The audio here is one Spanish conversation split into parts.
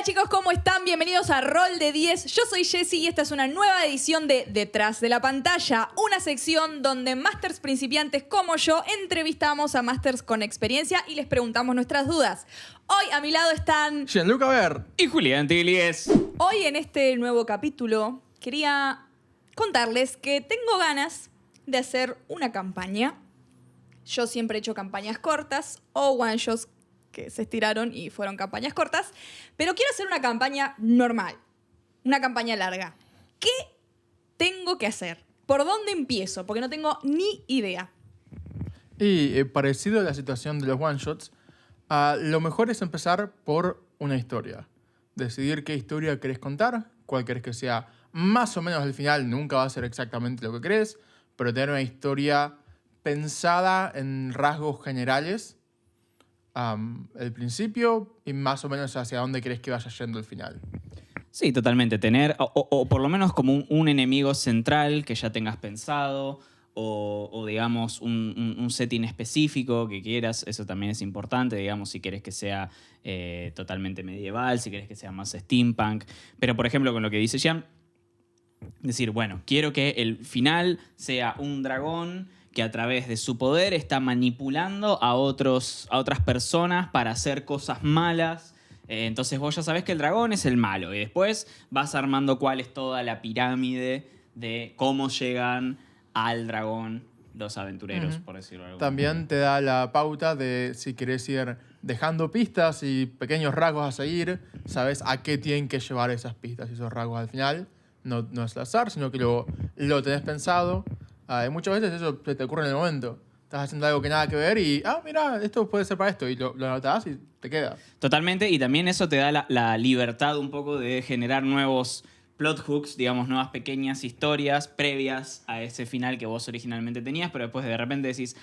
Hola chicos, ¿cómo están? Bienvenidos a Rol de 10. Yo soy Jessie y esta es una nueva edición de Detrás de la Pantalla, una sección donde masters principiantes como yo entrevistamos a masters con experiencia y les preguntamos nuestras dudas. Hoy a mi lado están Gianluca Ver y Julián Tilies. Hoy en este nuevo capítulo quería contarles que tengo ganas de hacer una campaña. Yo siempre he hecho campañas cortas o one-shots que se estiraron y fueron campañas cortas, pero quiero hacer una campaña normal, una campaña larga. ¿Qué tengo que hacer? ¿Por dónde empiezo? Porque no tengo ni idea. Y parecido a la situación de los one-shots, lo mejor es empezar por una historia. Decidir qué historia querés contar, cuál querés que sea más o menos el final, nunca va a ser exactamente lo que querés, pero tener una historia pensada en rasgos generales, el principio y más o menos hacia dónde querés que vaya yendo el final. Sí, totalmente. Tener, o por lo menos como un enemigo central que ya tengas pensado, o digamos un setting específico que quieras, eso también es importante, digamos, si querés que sea totalmente medieval, si querés que sea más steampunk. Pero, por ejemplo, con lo que dice Jean, decir, bueno, quiero que el final sea un dragón que a través de su poder está manipulando a otras personas para hacer cosas malas. Entonces vos ya sabés que el dragón es el malo y después vas armando cuál es toda la pirámide de cómo llegan al dragón los aventureros, por decirlo de alguna manera. También te da la pauta de si querés ir dejando pistas y pequeños rasgos a seguir, sabes a qué tienen que llevar esas pistas y esos rasgos al final. No es al azar, sino que lo tenés pensado. Y muchas veces eso se te ocurre en el momento. Estás haciendo algo que nada que ver y, mira, esto puede ser para esto. Y lo anotás y te queda. Totalmente, y también eso te da la libertad un poco de generar nuevos plot hooks, digamos, nuevas pequeñas historias previas a ese final que vos originalmente tenías, pero después de repente decís,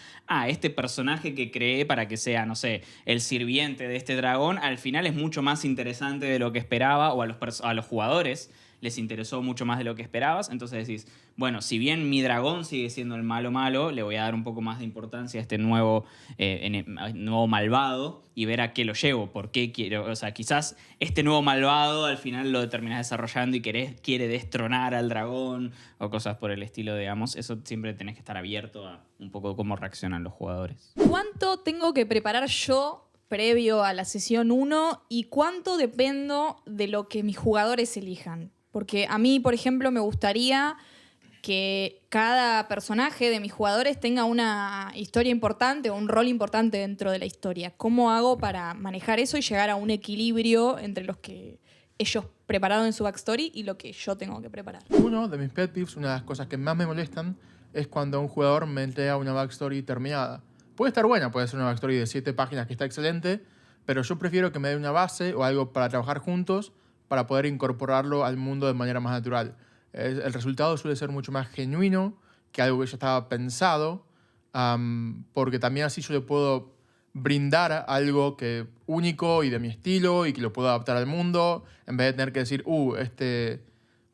este personaje que creé para que sea, no sé, el sirviente de este dragón, al final es mucho más interesante de lo que esperaba, o a los jugadores les interesó mucho más de lo que esperabas, entonces decís, bueno, si bien mi dragón sigue siendo el malo, le voy a dar un poco más de importancia a este nuevo malvado y ver a qué lo llevo, por qué quiero, o sea, quizás este nuevo malvado al final lo terminás desarrollando y quiere destronar al dragón o cosas por el estilo, digamos, eso siempre tenés que estar abierto a un poco cómo reaccionan los jugadores. ¿Cuánto tengo que preparar yo previo a la sesión 1 y cuánto dependo de lo que mis jugadores elijan? Porque a mí, por ejemplo, me gustaría que cada personaje de mis jugadores tenga una historia importante o un rol importante dentro de la historia. ¿Cómo hago para manejar eso y llegar a un equilibrio entre los que ellos prepararon en su backstory y lo que yo tengo que preparar? Uno de mis pet peeves, una de las cosas que más me molestan, es cuando un jugador me entrega una backstory terminada. Puede estar buena, puede ser una backstory de 7 páginas que está excelente, pero yo prefiero que me dé una base o algo para trabajar juntos para poder incorporarlo al mundo de manera más natural. El resultado suele ser mucho más genuino que algo que ya estaba pensado, porque también así yo le puedo brindar algo que único y de mi estilo y que lo puedo adaptar al mundo, en vez de tener que decir, este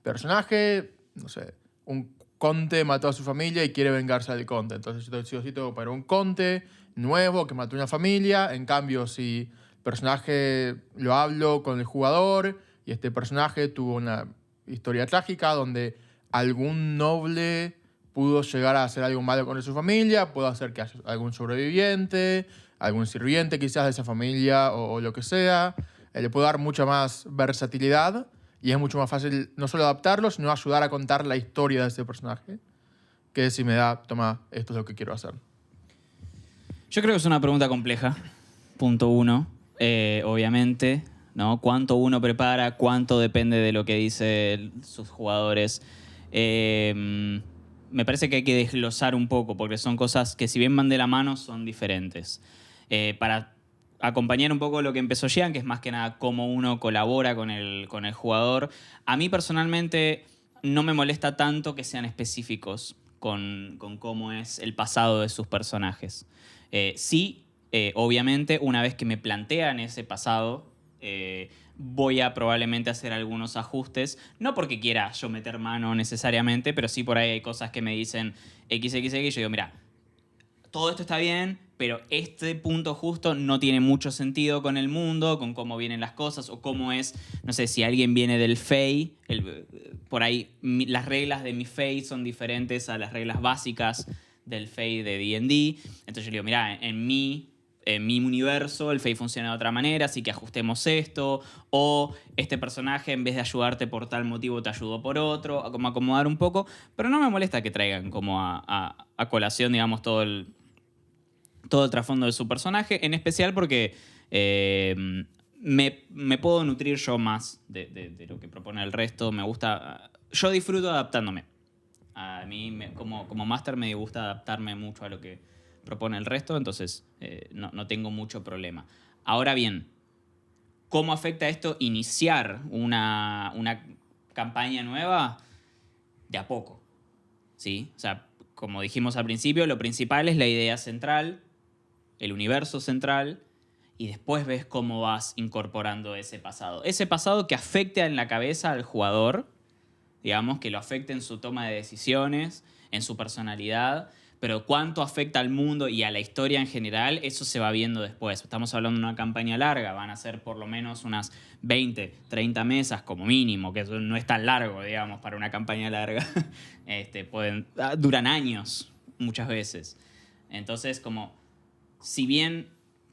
personaje, no sé, un conde mató a su familia y quiere vengarse del conde. Entonces yo sí tengo para un conde nuevo que mató a una familia. En cambio, si el personaje lo hablo con el jugador y este personaje tuvo una historia trágica donde algún noble pudo llegar a hacer algo malo con su familia, puedo hacer que haya algún sobreviviente, algún sirviente quizás de esa familia o lo que sea. Le puedo dar mucha más versatilidad y es mucho más fácil no solo adaptarlo, sino ayudar a contar la historia de ese personaje, que si me da, toma, esto es lo que quiero hacer. Yo creo que es una pregunta compleja, punto uno, obviamente, ¿no? ¿Cuánto uno prepara? ¿Cuánto depende de lo que dicen sus jugadores? Me parece que hay que desglosar un poco, porque son cosas que si bien van de la mano, son diferentes. Para acompañar un poco lo que empezó Jean, que es más que nada cómo uno colabora con el jugador, a mí personalmente no me molesta tanto que sean específicos con cómo es el pasado de sus personajes. Sí, obviamente, una vez que me plantean ese pasado, voy a probablemente hacer algunos ajustes, no porque quiera yo meter mano necesariamente, pero sí por ahí hay cosas que me dicen XXX y yo digo, mira, todo esto está bien, pero este punto justo no tiene mucho sentido con el mundo, con cómo vienen las cosas o cómo es, no sé, si alguien viene del Fey, por ahí las reglas de mi Fey son diferentes a las reglas básicas del Fey de D&D. Entonces yo le digo, mirá, en mi universo el Fey funciona de otra manera, así que ajustemos esto. O este personaje, en vez de ayudarte por tal motivo, te ayudó por otro. Como acomodar un poco. Pero no me molesta que traigan como a colación, digamos, todo el trasfondo de su personaje. En especial porque me puedo nutrir yo más de lo que propone el resto. Me gusta... Yo disfruto adaptándome. A mí, como máster, me gusta adaptarme mucho a lo que propone el resto, entonces no tengo mucho problema. Ahora bien, ¿cómo afecta esto iniciar una campaña nueva? De a poco, ¿sí? O sea, como dijimos al principio, lo principal es la idea central, el universo central, y después ves cómo vas incorporando ese pasado. Ese pasado que afecte en la cabeza al jugador, digamos, que lo afecte en su toma de decisiones, en su personalidad, pero cuánto afecta al mundo y a la historia en general, eso se va viendo después. Estamos hablando de una campaña larga, van a ser por lo menos unas 20, 30 mesas como mínimo, que eso no es tan largo, digamos, para una campaña larga. Duran años muchas veces. Entonces, como, si bien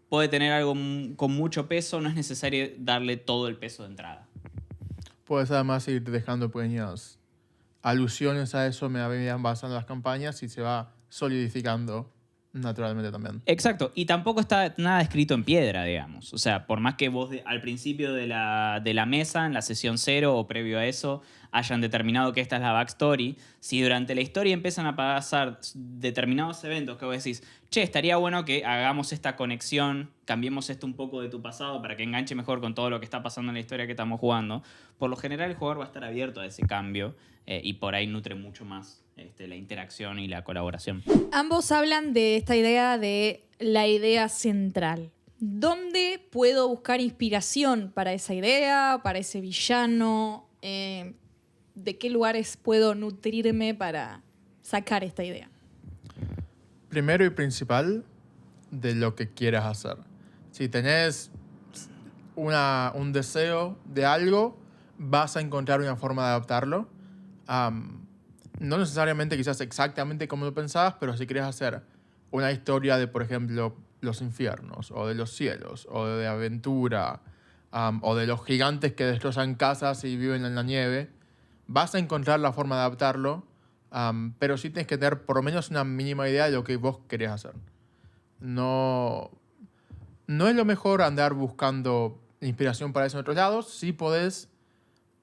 puede tener algo con mucho peso, no es necesario darle todo el peso de entrada. Puedes además ir dejando pequeñas alusiones a eso, me vayan basando las campañas y se va solidificando naturalmente también. Exacto, y tampoco está nada escrito en piedra, digamos. O sea, por más que vos al principio de la mesa, en la sesión 0 o previo a eso, hayan determinado que esta es la backstory, si durante la historia empiezan a pasar determinados eventos que vos decís, che, estaría bueno que hagamos esta conexión, cambiemos esto un poco de tu pasado para que enganche mejor con todo lo que está pasando en la historia que estamos jugando, por lo general el jugador va a estar abierto a ese cambio y por ahí nutre mucho más la interacción y la colaboración. Ambos hablan de esta idea de la idea central. ¿Dónde puedo buscar inspiración para esa idea, para ese villano? ¿De qué lugares puedo nutrirme para sacar esta idea? Primero y principal, de lo que quieras hacer. Si tenés un deseo de algo, vas a encontrar una forma de adaptarlo. No necesariamente quizás exactamente como lo pensabas, pero si quieres hacer una historia de, por ejemplo, los infiernos, o de los cielos, o de aventura, o de los gigantes que destrozan casas y viven en la nieve, vas a encontrar la forma de adaptarlo, pero sí tienes que tener por lo menos una mínima idea de lo que vos querés hacer. No es lo mejor andar buscando inspiración para eso en otros lados. Sí podés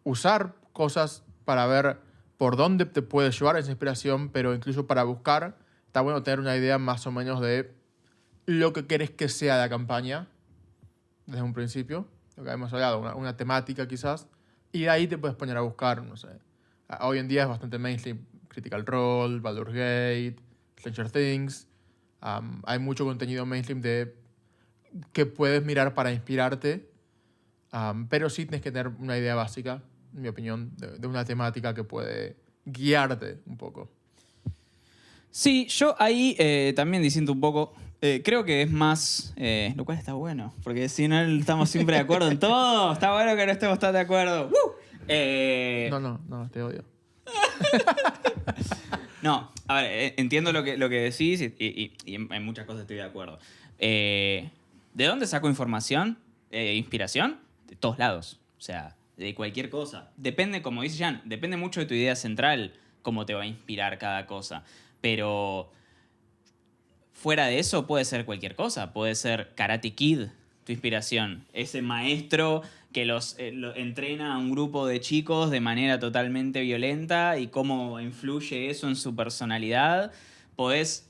usar cosas para ver por dónde te puede llevar esa inspiración, pero incluso para buscar, está bueno tener una idea más o menos de lo que querés que sea la campaña desde un principio, lo que hemos hablado, una temática quizás, y de ahí te puedes poner a buscar, no sé. Hoy en día es bastante mainstream, Critical Role, Baldur's Gate, Stranger Things. Hay mucho contenido mainstream que puedes mirar para inspirarte, pero sí tienes que tener una idea básica, en mi opinión, de una temática que puede guiarte un poco. Sí, yo ahí también diciendo un poco, creo que es más, lo cual está bueno, porque si no estamos siempre de acuerdo en todo, está bueno que no estemos tan de acuerdo. No, te odio. No, a ver, entiendo lo que decís y en muchas cosas estoy de acuerdo. ¿De dónde saco información? ¿Inspiración? De todos lados. O sea, de cualquier cosa. Depende, como dice Jan, depende mucho de tu idea central cómo te va a inspirar cada cosa. Pero fuera de eso puede ser cualquier cosa. Puede ser Karate Kid, tu inspiración. Ese maestro que lo entrena a un grupo de chicos de manera totalmente violenta y cómo influye eso en su personalidad. Podés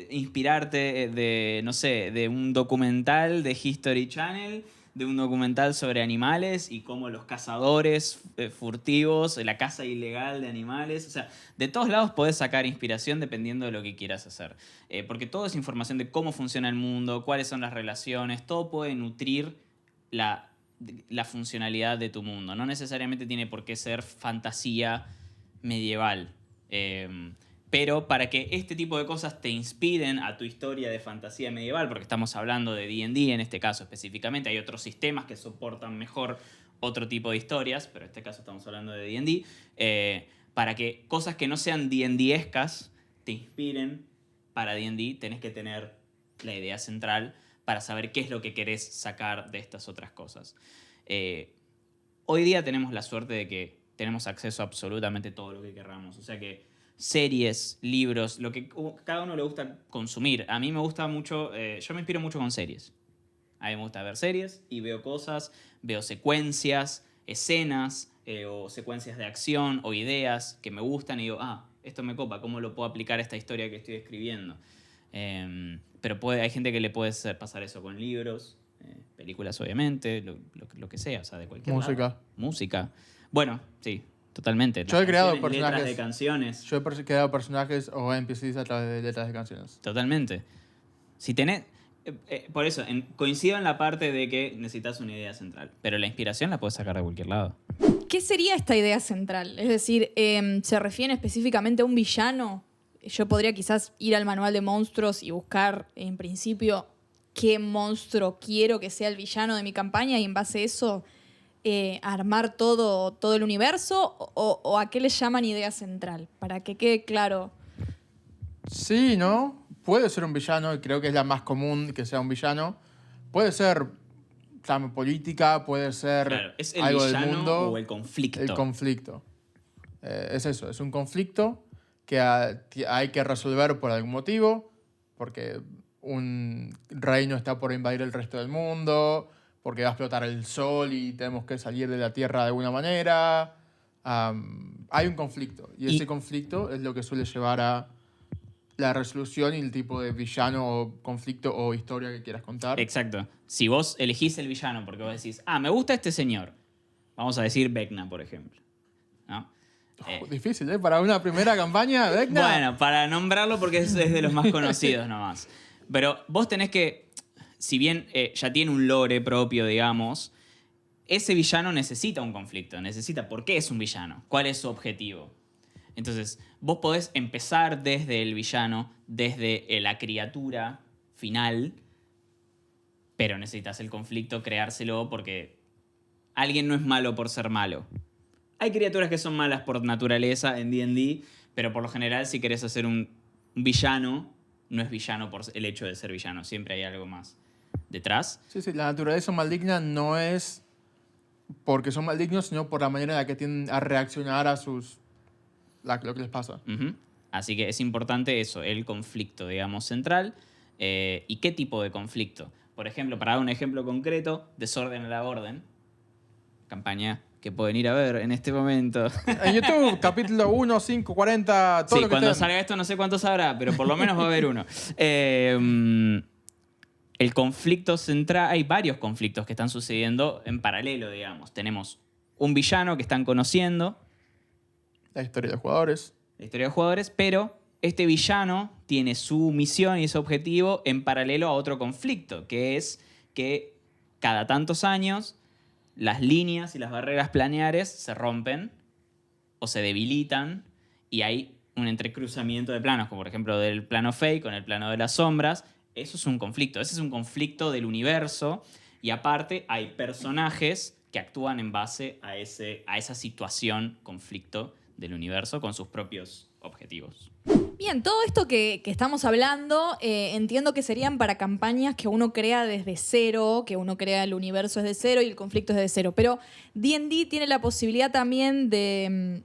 inspirarte de, no sé, de un documental de History Channel, de un documental sobre animales y cómo los cazadores furtivos, la caza ilegal de animales. O sea, de todos lados podés sacar inspiración dependiendo de lo que quieras hacer. Porque todo es información de cómo funciona el mundo, cuáles son las relaciones, todo puede nutrir la funcionalidad de tu mundo. No necesariamente tiene por qué ser fantasía medieval. Pero para que este tipo de cosas te inspiren a tu historia de fantasía medieval, porque estamos hablando de D&D en este caso específicamente, hay otros sistemas que soportan mejor otro tipo de historias, pero en este caso estamos hablando de D&D, para que cosas que no sean D&D-escas te inspiren para D&D, tenés que tener la idea central para saber qué es lo que querés sacar de estas otras cosas. Hoy día tenemos la suerte de que tenemos acceso a absolutamente todo lo que querramos. O sea que series, libros, lo que cada uno le gusta consumir. A mí me gusta mucho, yo me inspiro mucho con series. A mí me gusta ver series y veo cosas, veo secuencias, escenas o secuencias de acción o ideas que me gustan y digo, esto me copa, ¿cómo lo puedo aplicar a esta historia que estoy escribiendo? Pero hay gente que le puede pasar eso con libros, películas obviamente, lo que sea, o sea, de cualquier Música. lado. Música. Bueno, sí, totalmente. Yo he creado Letras personajes. de canciones. Yo he creado personajes o NPCs a través de letras de canciones. Totalmente. Si tenés... por eso, coincido en la parte de que necesitas una idea central, pero la inspiración la puedes sacar de cualquier lado. ¿Qué sería esta idea central? Es decir, ¿se refiere específicamente a un villano? Yo podría quizás ir al manual de monstruos y buscar, en principio, qué monstruo quiero que sea el villano de mi campaña y en base a eso armar todo el universo o a qué le llaman idea central, para que quede claro. Sí, ¿no? Puede ser un villano, y creo que es la más común que sea un villano. Puede ser trama política, puede ser Claro, ¿es el algo del villano mundo. o el conflicto? El conflicto. Es eso, es un conflicto que hay que resolver por algún motivo, porque un reino está por invadir el resto del mundo, porque va a explotar el sol y tenemos que salir de la Tierra de alguna manera. Hay un conflicto, y ese conflicto es lo que suele llevar a la resolución y el tipo de villano o conflicto o historia que quieras contar. Exacto. Si vos elegís el villano porque vos decís, me gusta este señor, vamos a decir Vecna, por ejemplo, ¿no? Difícil, ¿eh? Para una primera campaña, Vecna. Bueno, para nombrarlo porque es de los más conocidos nomás. Pero vos tenés que, si bien ya tiene un lore propio, digamos, ese villano necesita un conflicto, necesita por qué es un villano, cuál es su objetivo. Entonces, vos podés empezar desde el villano, desde la criatura final, pero necesitas el conflicto, creárselo, porque alguien no es malo por ser malo. Hay criaturas que son malas por naturaleza en D&D, pero por lo general, si querés hacer un villano, no es villano por el hecho de ser villano. Siempre hay algo más detrás. Sí, la naturaleza maligna no es porque son malignos, sino por la manera en la que tienden a reaccionar a lo que les pasa. Uh-huh. Así que es importante eso, el conflicto, digamos, central. ¿Y qué tipo de conflicto? Por ejemplo, para dar un ejemplo concreto, Desorden a la Orden. Campaña que pueden ir a ver en este momento. En YouTube, capítulo 1, 5, 40, todo Sí, lo que cuando estén. salga esto no sé cuántos habrá, pero por lo menos va a haber uno. El conflicto central, hay varios conflictos que están sucediendo en paralelo, digamos. Tenemos un villano que están conociendo, La historia de los jugadores. la historia de jugadores, pero este villano tiene su misión y su objetivo en paralelo a otro conflicto, que es que cada tantos años las líneas y las barreras planeares se rompen o se debilitan y hay un entrecruzamiento de planos, como por ejemplo del plano Fey con el plano de las sombras. Eso es un conflicto, ese es un conflicto del universo y aparte hay personajes que actúan en base a esa situación, conflicto del universo con sus propios objetivos. Bien, todo esto que estamos hablando, entiendo que serían para campañas que uno crea desde cero, que uno crea el universo desde cero y el conflicto es desde cero. Pero D&D tiene la posibilidad también de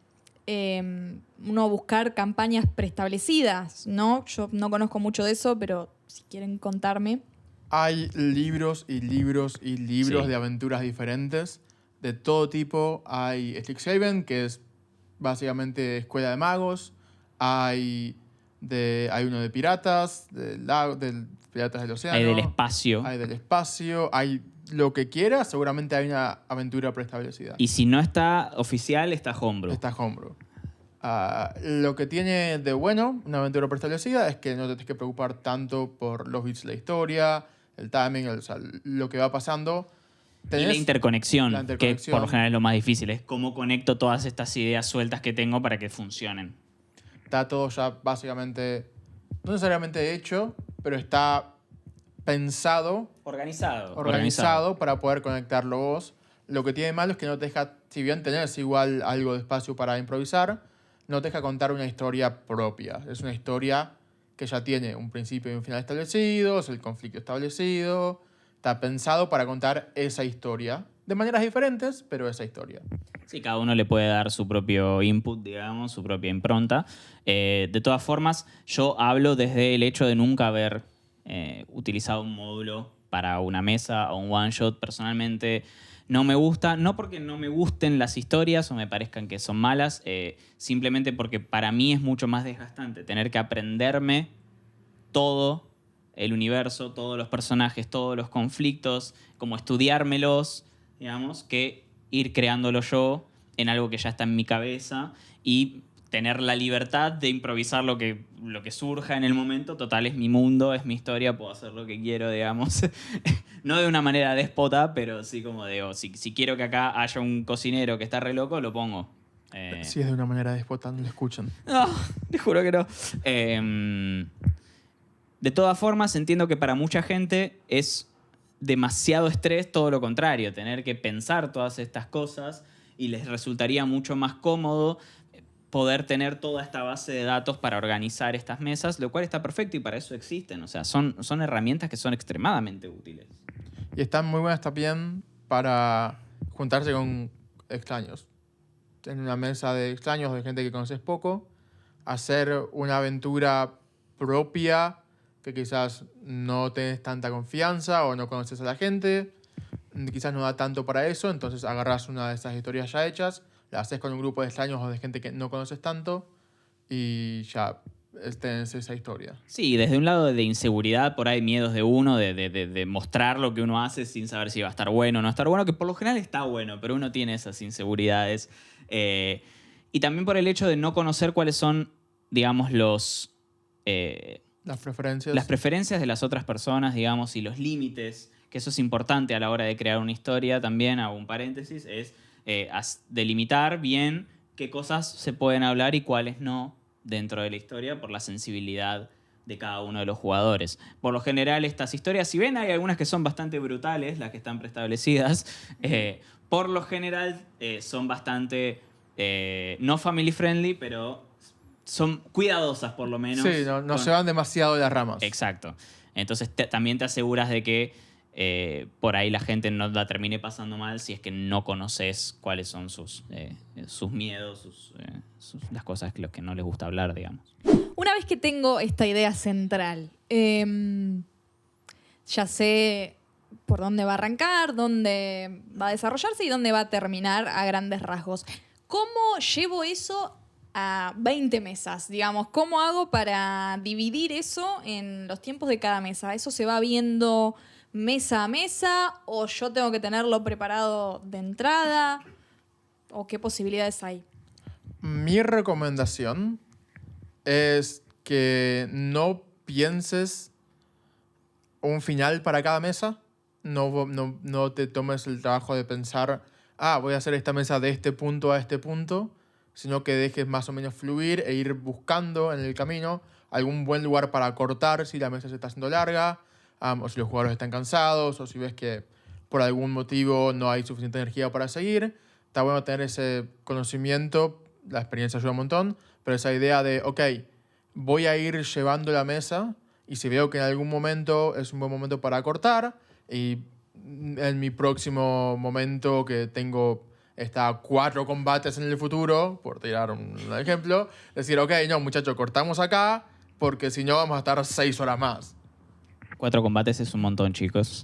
uno buscar campañas preestablecidas, ¿no? Yo no conozco mucho de eso, pero si quieren contarme. Hay libros y libros y libros Sí. de aventuras diferentes, de todo tipo. Hay Strixhaven, que es básicamente escuela de magos. Hay uno de piratas, del piratas del océano. Hay del espacio. Hay del espacio. Hay lo que quieras, seguramente hay una aventura preestablecida. Y si no está oficial, está Homebrew. Está Homebrew. Lo que tiene de bueno una aventura preestablecida es que no te tienes que preocupar tanto por los bits de la historia, el timing, o sea, lo que va pasando. Y la interconexión, la interconexión, que por lo general es lo más difícil. Es cómo conecto todas estas ideas sueltas que tengo para que funcionen. está todo ya básicamente, no necesariamente hecho, pero está pensado, organizado para poder conectarlo vos. Lo que tiene malo es que no te deja, si bien tenés igual algo de espacio para improvisar, no te deja contar una historia propia. Es una historia que ya tiene un principio y un final establecidos, el conflicto establecido. Está pensado para contar esa historia. De maneras diferentes, pero esa historia. Sí, cada uno le puede dar su propio input, digamos, su propia impronta. De todas formas, yo hablo desde el hecho de nunca haber utilizado un módulo para una mesa o un one-shot. Personalmente no me gusta, no porque no me gusten las historias o me parezcan que son malas, simplemente porque para mí es mucho más desgastante tener que aprenderme todo el universo, todos los personajes, todos los conflictos, como estudiármelos, digamos, que ir creándolo yo en algo que ya está en mi cabeza y tener la libertad de improvisar lo que surja en el momento. Total, es mi mundo, es mi historia, puedo hacer lo que quiero, digamos. No de una manera déspota, pero sí como digo, si quiero que acá haya un cocinero que está re loco, lo pongo. Si es de una manera déspota, no lo escuchan. No, te juro que no. De todas formas, entiendo que para mucha gente es demasiado estrés, todo lo contrario, tener que pensar todas estas cosas y les resultaría mucho más cómodo poder tener toda esta base de datos para organizar estas mesas, lo cual está perfecto y para eso existen. O sea, son herramientas que son extremadamente útiles. Y están muy buenas también para juntarse con extraños. En una mesa de extraños, de gente que conoces poco, hacer una aventura propia que quizás no tenés tanta confianza o no conoces a la gente, quizás no da tanto para eso, entonces agarras una de esas historias ya hechas, la haces con un grupo de extraños o de gente que no conoces tanto y ya tenés esa historia. Sí, desde un lado de inseguridad, por ahí miedos de uno, de mostrar lo que uno hace sin saber si va a estar bueno o no estar bueno, que por lo general está bueno, pero uno tiene esas inseguridades. Y también por el hecho de no conocer cuáles son, digamos, las preferencias de las otras personas, digamos, y los límites, que eso es importante a la hora de crear una historia también, hago un paréntesis, es delimitar bien qué cosas se pueden hablar y cuáles no dentro de la historia por la sensibilidad de cada uno de los jugadores. Por lo general, estas historias, si bien hay algunas que son bastante brutales, las que están preestablecidas, por lo general son bastante no family friendly, pero son cuidadosas por lo menos. Sí, no se van demasiado de las ramas. Exacto. Entonces también te aseguras de que por ahí la gente no la termine pasando mal si es que no conoces cuáles son sus miedos, las cosas que no les gusta hablar, digamos. Una vez que tengo esta idea central, ya sé por dónde va a arrancar, dónde va a desarrollarse y dónde va a terminar a grandes rasgos. ¿Cómo llevo eso a 20 mesas? Digamos, ¿cómo hago para dividir eso en los tiempos de cada mesa? ¿Eso se va viendo mesa a mesa o yo tengo que tenerlo preparado de entrada? ¿O qué posibilidades hay? Mi recomendación es que no pienses un final para cada mesa. No te tomes el trabajo de pensar, voy a hacer esta mesa de este punto a este punto, sino que dejes más o menos fluir e ir buscando en el camino algún buen lugar para cortar si la mesa se está haciendo larga, o si los jugadores están cansados, o si ves que por algún motivo no hay suficiente energía para seguir. Está bueno tener ese conocimiento, la experiencia ayuda un montón, pero esa idea de, ok, voy a ir llevando la mesa y si veo que en algún momento es un buen momento para cortar y en mi próximo momento que tengo 4 combates en el futuro, por tirar un ejemplo, decir, ok, no, muchachos, cortamos acá porque si no vamos a estar 6 horas más. 4 combates es un montón, chicos.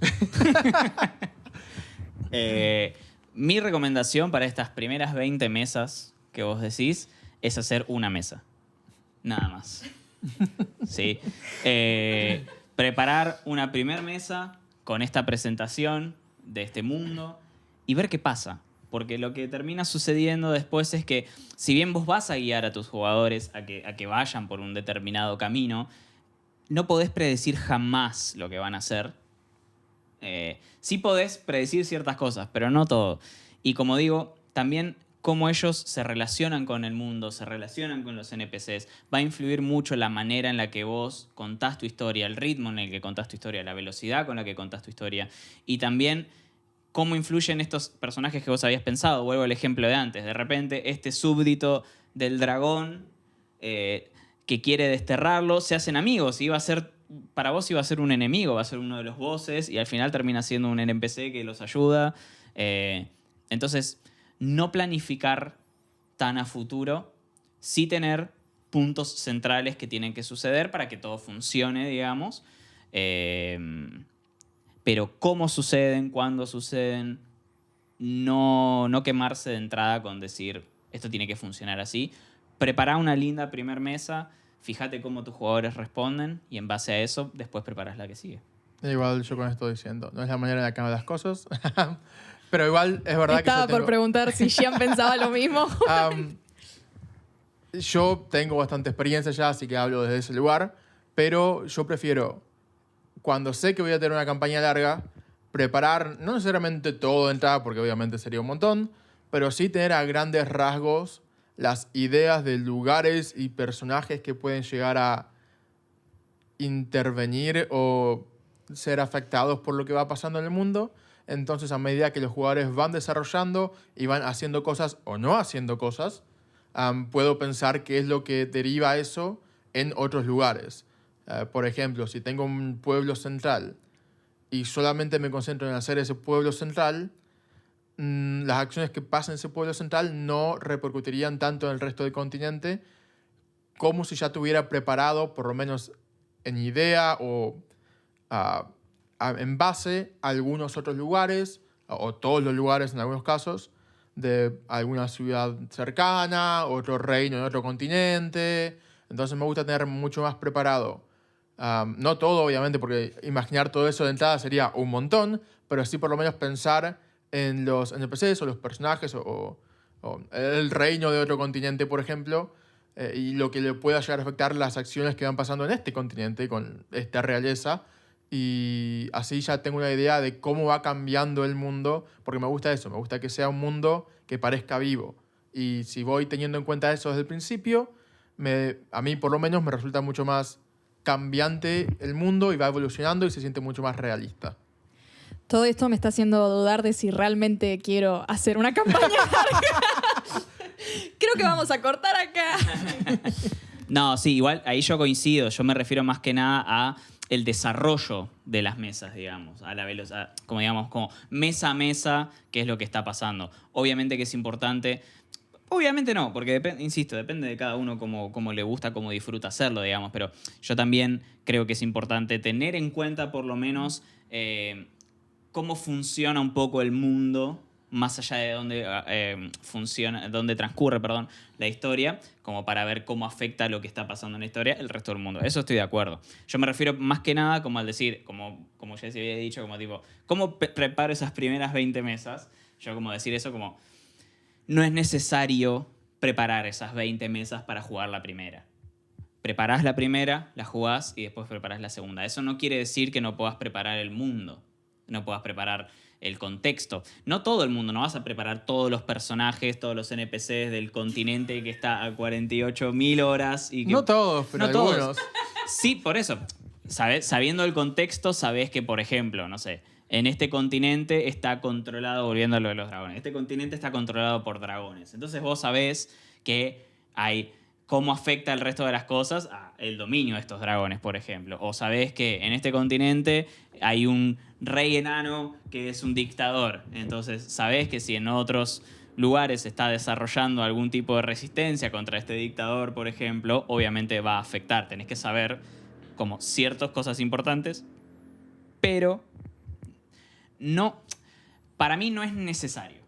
Mi recomendación para estas primeras 20 mesas que vos decís es hacer una mesa. Nada más. ¿Sí? Preparar una primera mesa con esta presentación de este mundo y ver qué pasa. Porque lo que termina sucediendo después es que, si bien vos vas a guiar a tus jugadores a que vayan por un determinado camino, no podés predecir jamás lo que van a hacer. Sí podés predecir ciertas cosas, pero no todo. Y como digo, también cómo ellos se relacionan con el mundo, se relacionan con los NPCs. Va a influir mucho la manera en la que vos contás tu historia, el ritmo en el que contás tu historia, la velocidad con la que contás tu historia. Y también cómo influyen estos personajes que vos habías pensado. Vuelvo al ejemplo de antes. De repente, este súbdito del dragón que quiere desterrarlo, se hacen amigos. Y para vos iba a ser un enemigo, va a ser uno de los bosses, y al final termina siendo un NPC que los ayuda. Entonces, no planificar tan a futuro, sí tener puntos centrales que tienen que suceder para que todo funcione, digamos. Pero cómo suceden, cuándo suceden, no quemarse de entrada con decir esto tiene que funcionar así. Prepara una linda primer mesa, fíjate cómo tus jugadores responden y en base a eso después preparas la que sigue. Igual yo con esto diciendo, no es la manera en la que hago las cosas, pero igual es verdad que Estaba por preguntar si Gian pensaba lo mismo. Yo tengo bastante experiencia ya, así que hablo desde ese lugar, pero yo prefiero, cuando sé que voy a tener una campaña larga, preparar, no necesariamente todo de entrada, porque obviamente sería un montón, pero sí tener a grandes rasgos las ideas de lugares y personajes que pueden llegar a intervenir o ser afectados por lo que va pasando en el mundo. Entonces, a medida que los jugadores van desarrollando y van haciendo cosas o no haciendo cosas, puedo pensar qué es lo que deriva eso en otros lugares. Por ejemplo, si tengo un pueblo central y solamente me concentro en hacer ese pueblo central, las acciones que pasan en ese pueblo central no repercutirían tanto en el resto del continente como si ya tuviera preparado, por lo menos en idea o en base a algunos otros lugares, o todos los lugares en algunos casos, de alguna ciudad cercana, otro reino en otro continente. Entonces me gusta tener mucho más preparado. No todo, obviamente, porque imaginar todo eso de entrada sería un montón, pero sí por lo menos pensar en los NPCs o los personajes o el reino de otro continente, por ejemplo, y lo que le pueda llegar a afectar las acciones que van pasando en este continente con esta realeza. Y así ya tengo una idea de cómo va cambiando el mundo, porque me gusta eso, me gusta que sea un mundo que parezca vivo. Y si voy teniendo en cuenta eso desde el principio, a mí por lo menos me resulta mucho más cambiante el mundo y va evolucionando y se siente mucho más realista. Todo esto me está haciendo dudar de si realmente quiero hacer una campaña larga. Creo que vamos a cortar acá. No, sí, igual ahí yo coincido. Yo me refiero más que nada a el desarrollo de las mesas, digamos, a la velocidad, como digamos, como mesa a mesa, qué es lo que está pasando. Obviamente que es importante. Obviamente no, porque insisto, depende de cada uno cómo le gusta, cómo disfruta hacerlo, digamos, pero yo también creo que es importante tener en cuenta por lo menos cómo funciona un poco el mundo, más allá de dónde transcurre, la historia, como para ver cómo afecta lo que está pasando en la historia el resto del mundo. Eso estoy de acuerdo. Yo me refiero más que nada como al decir, como ya se había dicho, como tipo, ¿cómo preparo esas primeras 20 mesas? Yo como decir eso como, no es necesario preparar esas 20 mesas para jugar la primera. Preparás la primera, la jugás y después preparás la segunda. Eso no quiere decir que no puedas preparar el mundo, no puedas preparar el contexto. No todo el mundo, no vas a preparar todos los personajes, todos los NPCs del continente que está a 48.000 horas. Y que, no todos, pero no algunos. Todos. Sí, por eso. Sabiendo el contexto, sabés que, por ejemplo, no sé, en este continente está controlado, volviendo a lo de los dragones, este continente está controlado por dragones. Entonces vos sabés que hay cómo afecta el resto de las cosas el dominio de estos dragones, por ejemplo. O sabés que en este continente hay un rey enano que es un dictador. Entonces sabés que si en otros lugares se está desarrollando algún tipo de resistencia contra este dictador, por ejemplo, obviamente va a afectar. Tenés que saber como ciertas cosas importantes, pero no, para mí no es necesario.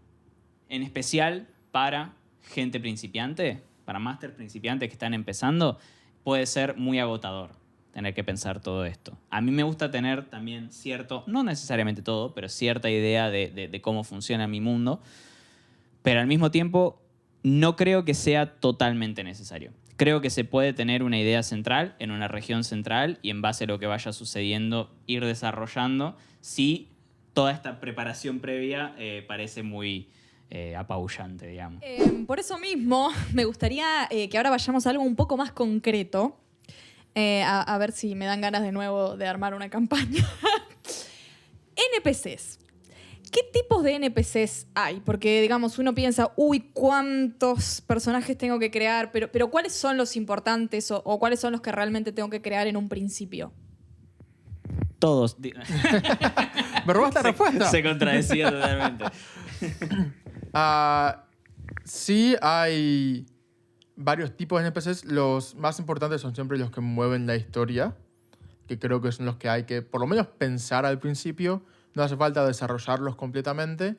En especial para gente principiante, para máster principiantes que están empezando, puede ser muy agotador tener que pensar todo esto. A mí me gusta tener también cierto, no necesariamente todo, pero cierta idea de cómo funciona mi mundo, pero al mismo tiempo no creo que sea totalmente necesario. Creo que se puede tener una idea central en una región central y en base a lo que vaya sucediendo ir desarrollando si toda esta preparación previa parece muy apabullante, digamos. Por eso mismo, me gustaría que ahora vayamos a algo un poco más concreto. A ver si me dan ganas de nuevo de armar una campaña. NPCs. ¿Qué tipos de NPCs hay? Porque, digamos, uno piensa, uy, ¿cuántos personajes tengo que crear? Pero ¿cuáles son los importantes o cuáles son los que realmente tengo que crear en un principio? Todos. ¿Me robaste la respuesta? Se contradecía totalmente. Sí, hay varios tipos de NPCs. Los más importantes son siempre los que mueven la historia, que creo que son los que hay que, por lo menos, pensar al principio. No hace falta desarrollarlos completamente,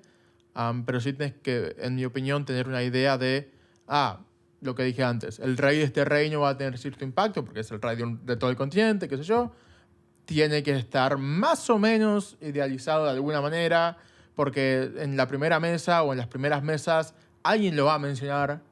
pero sí tienes que, en mi opinión, tener una idea de, lo que dije antes, el rey de este reino va a tener cierto impacto, porque es el rey de todo el continente, qué sé yo. Tiene que estar más o menos idealizado de alguna manera, porque en la primera mesa o en las primeras mesas alguien lo va a mencionar,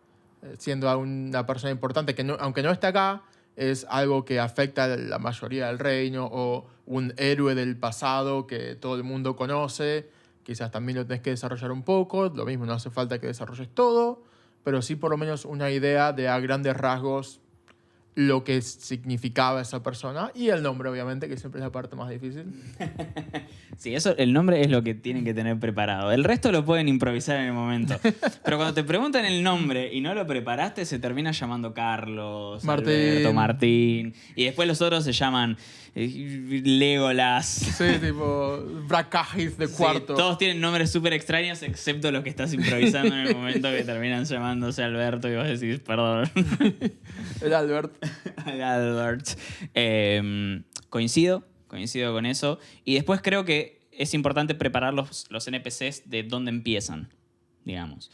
siendo una persona importante que aunque no esté acá, es algo que afecta a la mayoría del reino, o un héroe del pasado que todo el mundo conoce. Quizás también lo tenés que desarrollar un poco, lo mismo, no hace falta que desarrolles todo, pero sí por lo menos una idea de a grandes rasgos lo que significaba esa persona, y el nombre, obviamente, que siempre es la parte más difícil. Sí, eso, el nombre es lo que tienen que tener preparado. El resto lo pueden improvisar en el momento. Pero cuando te preguntan el nombre y no lo preparaste, se termina llamando Carlos, Martín. Alberto, Martín. Y después los otros se llaman Legolas. Sí, tipo Bracajis de Sí, cuarto. todos tienen nombres súper extraños, excepto los que estás improvisando en el momento, que terminan llamándose Alberto y vos decís, perdón. El Albert. Albert. Coincido con eso. Y después creo que es importante preparar los NPCs de dónde empiezan, digamos.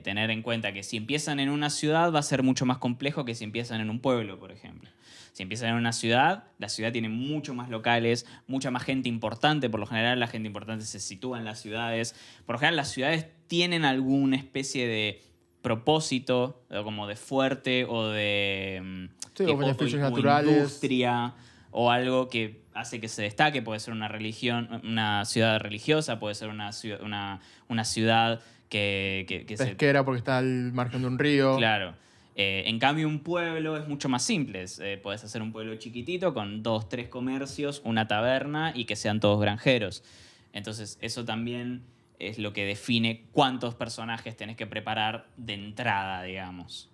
Tener en cuenta que si empiezan en una ciudad va a ser mucho más complejo que si empiezan en un pueblo, por ejemplo. Si empiezan en una ciudad, la ciudad tiene mucho más locales, mucha más gente importante. Por lo general, la gente importante se sitúa en las ciudades. Por lo general, las ciudades tienen alguna especie de propósito, como de fuerte o de Sí, o beneficios naturales. industria, o algo que hace que se destaque. Puede ser una religión, una ciudad religiosa, puede ser una ciudad que se... Pesquera, porque está al margen de un río. Claro. En cambio, un pueblo es mucho más simple. Puedes hacer un pueblo chiquitito con 2, 3 comercios, una taberna y que sean todos granjeros. Entonces, eso también es lo que define cuántos personajes tenés que preparar de entrada, digamos.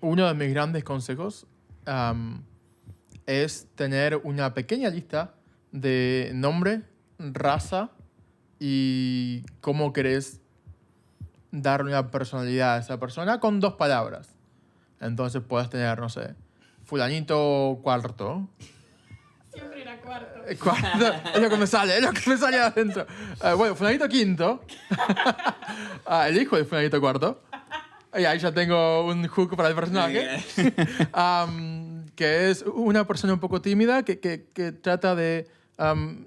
Uno de mis grandes consejos es tener una pequeña lista de nombre, raza y cómo querés darle una personalidad a esa persona con 2 palabras. Entonces puedes tener, no sé, fulanito cuarto. Siempre era cuarto. Cuarto, es lo que me sale adentro. Bueno, fulanito quinto. El hijo de fulanito cuarto. Y ahí ya tengo un hook para el personaje. Que es una persona un poco tímida que trata de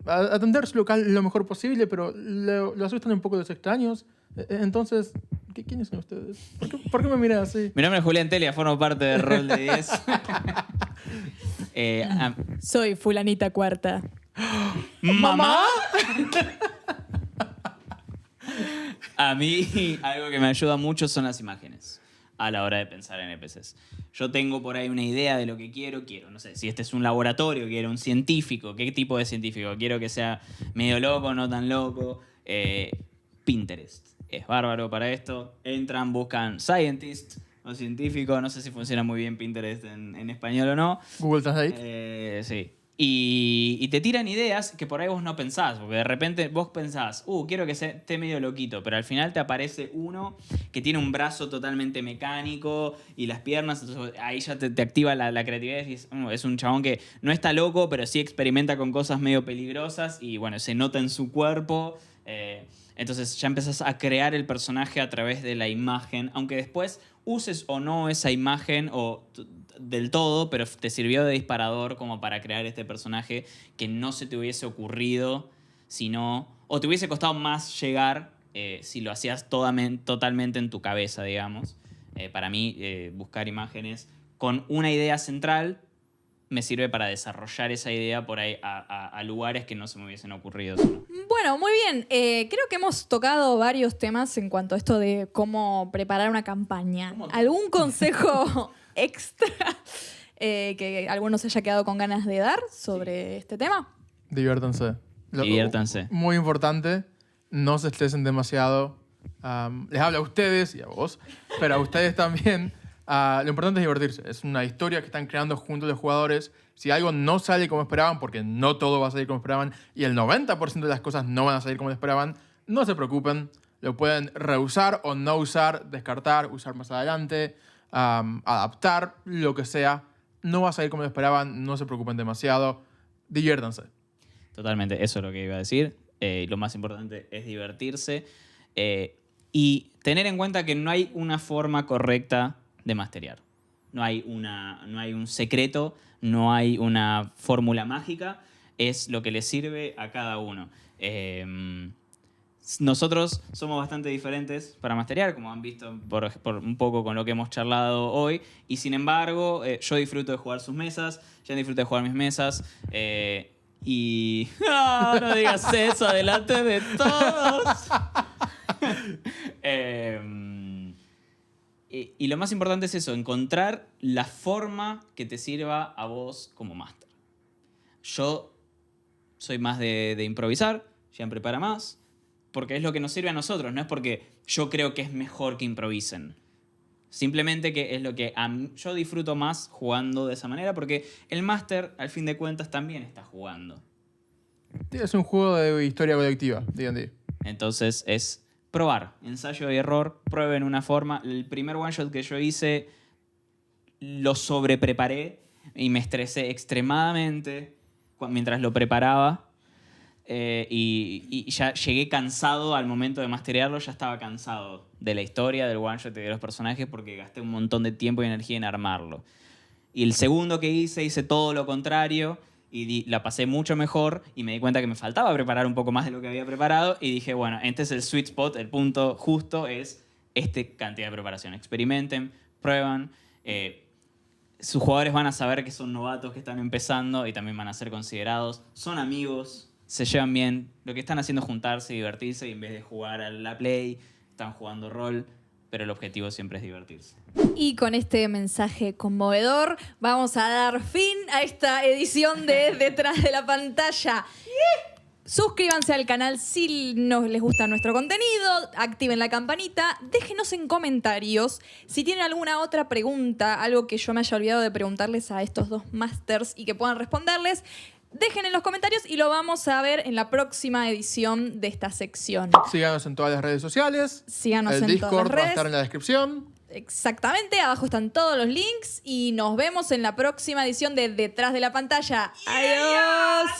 atender su local lo mejor posible, pero lo asustan un poco los extraños. Entonces, ¿quiénes son ustedes? ¿Por qué me miran así? Mi nombre es Julián Telia, formo parte del Rol de 10. Soy fulanita cuarta. ¿Mamá? A mí algo que me ayuda mucho son las imágenes a la hora de pensar en NPCs. Yo tengo por ahí una idea de lo que quiero, no sé, si este es un laboratorio, quiero un científico, ¿qué tipo de científico? Quiero que sea medio loco, no tan loco. Pinterest es bárbaro para esto. Entran, buscan scientist o científico, no sé si funciona muy bien Pinterest en español o no. Google Translate. Sí. Y te tiran ideas que por ahí vos no pensás, porque de repente vos pensás, quiero que esté medio loquito, pero al final te aparece uno que tiene un brazo totalmente mecánico y las piernas, entonces ahí ya te activa la creatividad y dices, es un chabón que no está loco, pero sí experimenta con cosas medio peligrosas y bueno, se nota en su cuerpo. Entonces ya empezás a crear el personaje a través de la imagen, aunque después uses o no esa imagen del todo, pero te sirvió de disparador como para crear este personaje que no se te hubiese ocurrido o te hubiese costado más llegar si lo hacías totalmente en tu cabeza, digamos. Para mí, buscar imágenes con una idea central me sirve para desarrollar esa idea por ahí a lugares que no se me hubiesen ocurrido. ¿No? Bueno, muy bien. Creo que hemos tocado varios temas en cuanto a esto de cómo preparar una campaña. ¿Algún consejo extra que alguno se haya quedado con ganas de dar sobre este tema? Diviértanse. Diviértanse. Muy importante, no se estresen demasiado. Les habla a ustedes y a vos, pero a ustedes también. Lo importante es divertirse. Es una historia que están creando juntos los jugadores. Si algo no sale como esperaban, porque no todo va a salir como esperaban, y el 90% de las cosas no van a salir como esperaban, no se preocupen. Lo pueden reusar o no usar, descartar, usar más adelante, adaptar, lo que sea. No va a salir como esperaban, no se preocupen demasiado. Diviértanse. Totalmente, eso es lo que iba a decir. Lo más importante es divertirse y tener en cuenta que no hay una forma correcta de masterear. No hay un secreto, no hay una fórmula mágica, es lo que le sirve a cada uno. Nosotros somos bastante diferentes para masterear, como han visto por un poco con lo que hemos charlado hoy, y sin embargo, yo disfruto de jugar sus mesas, Jen disfruta de jugar mis mesas, y... no digas eso delante de todos. Y lo más importante es eso, encontrar la forma que te sirva a vos como máster. Yo soy más de improvisar, Jen prepara más, porque es lo que nos sirve a nosotros, no es porque yo creo que es mejor que improvisen. Simplemente que es lo que yo disfruto más jugando de esa manera, porque el máster, al fin de cuentas, también está jugando. Es un juego de historia colectiva, D&D. Entonces es probar, ensayo y error, prueben una forma. El primer one shot que yo hice lo sobrepreparé y me estresé extremadamente mientras lo preparaba. Y ya llegué cansado al momento de masterearlo, ya estaba cansado de la historia, del one shot y de los personajes porque gasté un montón de tiempo y energía en armarlo. Y el segundo que hice todo lo contrario y la pasé mucho mejor y me di cuenta que me faltaba preparar un poco más de lo que había preparado y dije, bueno, este es el sweet spot, el punto justo es esta cantidad de preparación. Experimenten, prueban. Sus jugadores van a saber que son novatos, que están empezando y también van a ser considerados. Son amigos, se llevan bien. Lo que están haciendo es juntarse y divertirse y en vez de jugar a la play, están jugando rol, pero el objetivo siempre es divertirse. Y con este mensaje conmovedor vamos a dar fin a esta edición de Detrás de la Pantalla. Suscríbanse al canal si no les gusta nuestro contenido, activen la campanita, déjenos en comentarios si tienen alguna otra pregunta, algo que yo me haya olvidado de preguntarles a estos dos masters y que puedan responderles. Dejen en los comentarios y lo vamos a ver en la próxima edición de esta sección. Síganos en todas las redes sociales. Síganos el en Discord todas las va a redes. estar en la descripción. Exactamente, abajo están todos los links y nos vemos en la próxima edición de Detrás de la Pantalla. ¡Adiós!